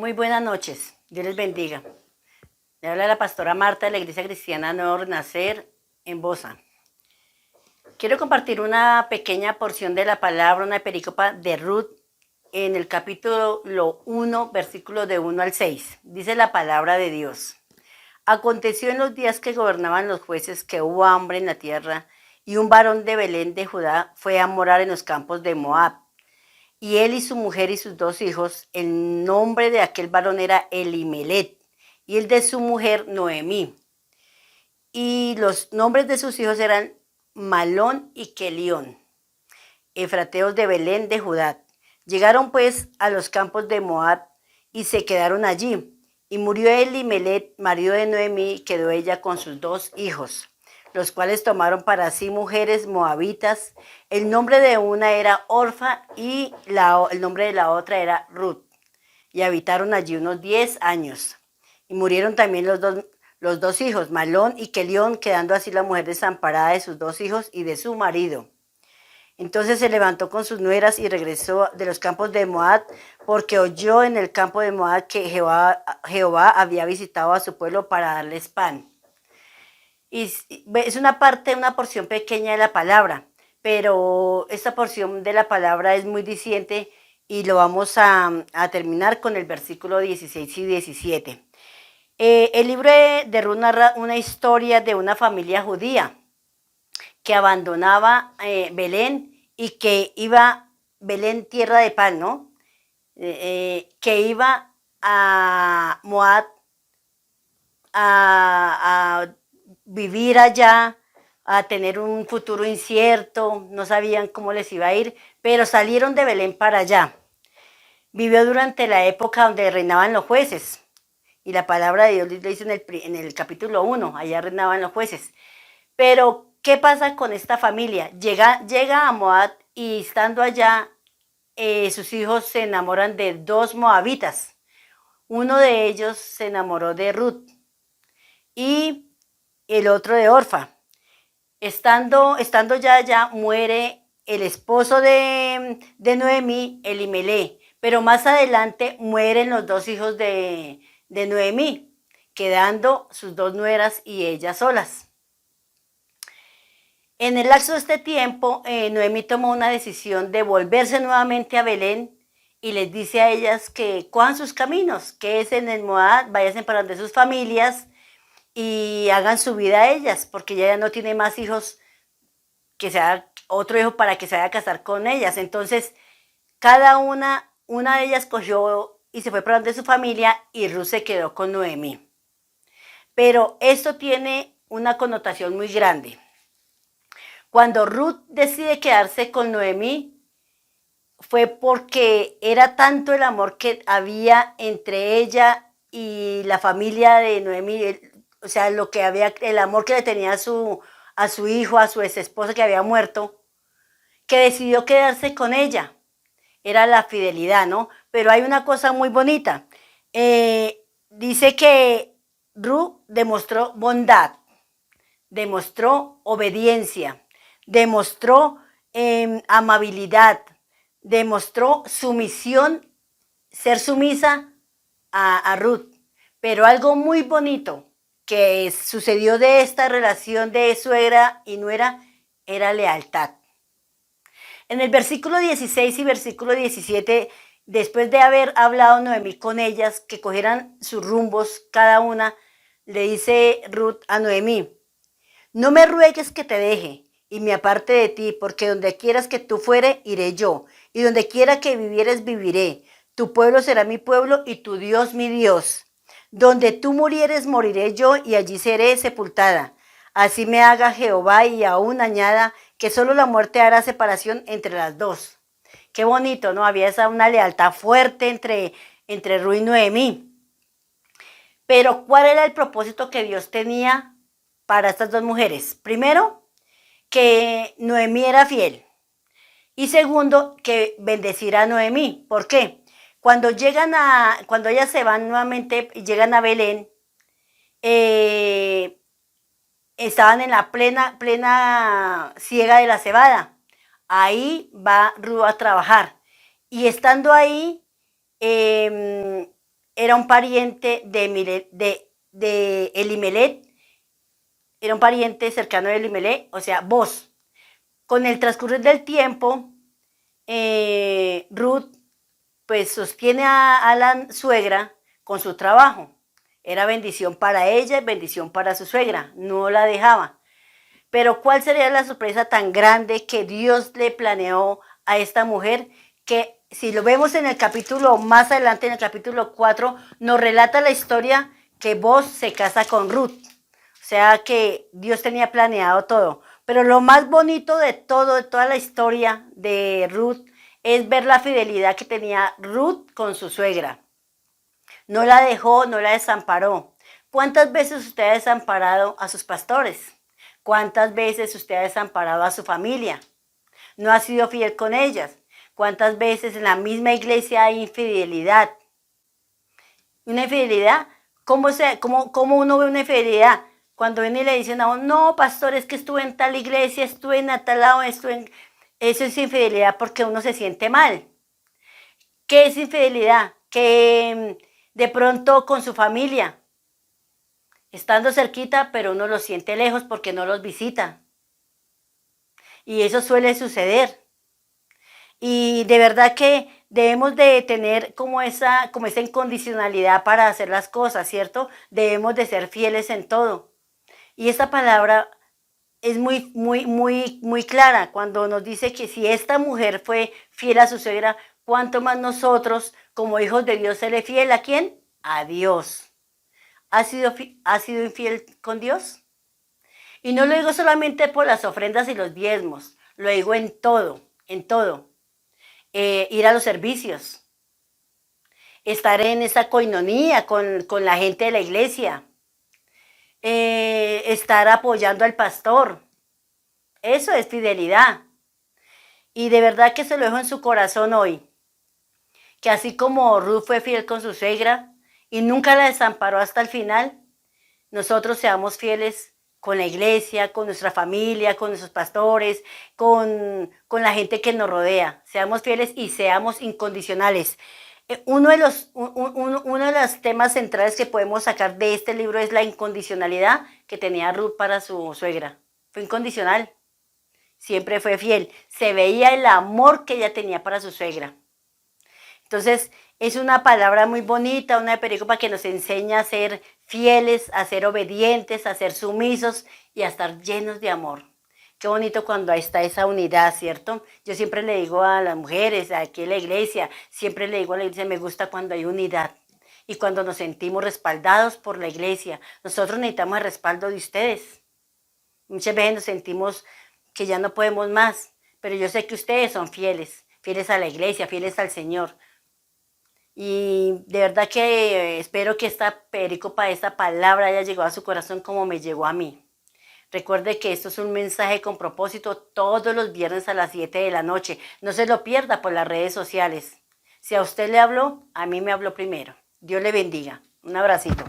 Muy buenas noches, Dios les bendiga. Le habla la pastora Marta de la Iglesia Cristiana Nuevo Renacer en Bosa. Quiero compartir una pequeña porción de la palabra, una perícopa de Ruth en el capítulo 1, versículos de 1 al 6. Dice la palabra de Dios. Aconteció en los días que gobernaban los jueces que hubo hambre en la tierra, y un varón de Belén de Judá fue a morar en los campos de Moab. Y él y su mujer y sus dos hijos, el nombre de aquel varón era Elimelet, y el de su mujer Noemí. Y los nombres de sus hijos eran Malón y Kelión, efrateos de Belén de Judá. Llegaron pues a los campos de Moab y se quedaron allí. Y murió Elimelet, marido de Noemí, y quedó ella con sus dos hijos, los cuales tomaron para sí mujeres moabitas. El nombre de una era Orfa y el nombre de la otra era Ruth. Y habitaron allí unos 10 años. Y murieron también los dos hijos, Malón y Kelión, quedando así la mujer desamparada de sus dos hijos y de su marido. Entonces se levantó con sus nueras y regresó de los campos de Moab, porque oyó en el campo de Moab que Jehová había visitado a su pueblo para darles pan. Y es una porción pequeña de la palabra, pero esta porción de la palabra es muy diciente y lo vamos a terminar con el versículo 16 y 17. El libro de Ruth narra una historia de una familia judía que abandonaba Belén y que iba, Belén tierra de pan, ¿no? Que iba a Moab a vivir allá, a tener un futuro incierto, no sabían cómo les iba a ir, pero salieron de Belén para allá. Vivió durante la época donde reinaban los jueces, y la palabra de Dios le dice en el capítulo 1, allá reinaban los jueces. Pero, ¿qué pasa con esta familia? Llega a Moab y estando allá, sus hijos se enamoran de dos moabitas. Uno de ellos se enamoró de Ruth y el otro de Orfa. Estando ya allá, muere el esposo de Noemí, Elimelé, pero más adelante mueren los dos hijos de Noemí, quedando sus dos nueras y ellas solas. En el lapso de este tiempo, Noemí tomó una decisión de volverse nuevamente a Belén y les dice a ellas que cojan sus caminos, que es en el Moab, vayan para donde sus familias y hagan su vida a ellas, porque ella ya no tiene más hijos, que sea otro hijo para que se vaya a casar con ellas. Entonces, cada una de ellas cogió y se fue para donde su familia, y Ruth se quedó con Noemí. Pero esto tiene una connotación muy grande. Cuando Ruth decide quedarse con Noemí, fue porque era tanto el amor que había entre ella y la familia de Noemí, o sea, el amor que le tenía a su hijo, a su ex esposa que había muerto, que decidió quedarse con ella. Era la fidelidad, ¿no? Pero hay una cosa muy bonita. Dice que Ruth demostró bondad, demostró obediencia, demostró amabilidad, demostró sumisión, ser sumisa a Ruth. Pero algo muy bonito que sucedió de esta relación de suegra y nuera era lealtad. En el versículo 16 y versículo 17, después de haber hablado Noemí con ellas, que cogieran sus rumbos cada una, le dice Ruth a Noemí: no me ruegues que te deje y me aparte de ti, porque donde quieras que tú fuere, iré yo, y donde quiera que vivieres, viviré. Tu pueblo será mi pueblo y tu Dios mi Dios. Donde tú murieres, moriré yo, y allí seré sepultada. Así me haga Jehová, y aún añada que solo la muerte hará separación entre las dos. Qué bonito, ¿no? Había una lealtad fuerte entre Ruth y Noemí. Pero ¿cuál era el propósito que Dios tenía para estas dos mujeres? Primero, que Noemí era fiel. Y segundo, que bendecirá a Noemí. ¿Por qué? Cuando ellas se van nuevamente y llegan a Belén, estaban en la plena siega de la cebada. Ahí va Ruth a trabajar. Y estando ahí, era un pariente de Elimelech, era un pariente cercano de Elimelech, o sea, Boz. Con el transcurrir del tiempo, Ruth pues sostiene a la suegra con su trabajo. Era bendición para ella y bendición para su suegra, no la dejaba. Pero ¿cuál sería la sorpresa tan grande que Dios le planeó a esta mujer? Que si lo vemos en el capítulo, más adelante en el capítulo 4, nos relata la historia que Boz se casa con Ruth. O sea que Dios tenía planeado todo. Pero lo más bonito de todo, de toda la historia de Ruth, es ver la fidelidad que tenía Ruth con su suegra. No la dejó, no la desamparó. ¿Cuántas veces usted ha desamparado a sus pastores? ¿Cuántas veces usted ha desamparado a su familia? No ha sido fiel con ellas. ¿Cuántas veces en la misma iglesia hay infidelidad? Una infidelidad, ¿cómo uno ve una infidelidad? Cuando viene y le dicen a uno, no, pastor, es que estuve en tal iglesia, estuve en tal lado, estuve en... Eso es infidelidad porque uno se siente mal. ¿Qué es infidelidad? Que de pronto con su familia, estando cerquita, pero uno los siente lejos porque no los visita. Y eso suele suceder. Y de verdad que debemos de tener como esa incondicionalidad para hacer las cosas, ¿cierto? Debemos de ser fieles en todo. Y esta palabra es muy clara cuando nos dice que si esta mujer fue fiel a su suegra, ¿cuánto más nosotros, como hijos de Dios, serle fiel a quién? A Dios. ¿Ha sido infiel con Dios? Y no lo digo solamente por las ofrendas y los diezmos, lo digo en todo, en todo. Ir a los servicios, estar en esa coinonía con la gente de la iglesia, estar apoyando al pastor. Eso es fidelidad. Y de verdad que se lo dejo en su corazón hoy, que así como Ruth fue fiel con su suegra y nunca la desamparó hasta el final, nosotros seamos fieles con la iglesia, con nuestra familia, con nuestros pastores, con la gente que nos rodea. Seamos fieles y seamos incondicionales. Uno de los temas centrales que podemos sacar de este libro es la incondicionalidad que tenía Ruth para su suegra. Fue incondicional. Siempre fue fiel. Se veía el amor que ella tenía para su suegra. Entonces, es una palabra muy bonita, una pericopa que nos enseña a ser fieles, a ser obedientes, a ser sumisos y a estar llenos de amor. Qué bonito cuando ahí está esa unidad, ¿cierto? Yo siempre le digo a las mujeres, aquí en la iglesia, siempre le digo a la iglesia, me gusta cuando hay unidad y cuando nos sentimos respaldados por la iglesia. Nosotros necesitamos el respaldo de ustedes. Muchas veces nos sentimos que ya no podemos más, pero yo sé que ustedes son fieles, fieles a la iglesia, fieles al Señor. Y de verdad que espero que esta pericopa, esta palabra haya llegado a su corazón como me llegó a mí. Recuerde que esto es un mensaje con propósito todos los viernes a las 7 de la noche. No se lo pierda por las redes sociales. Si a usted le habló, a mí me habló primero. Dios le bendiga. Un abracito.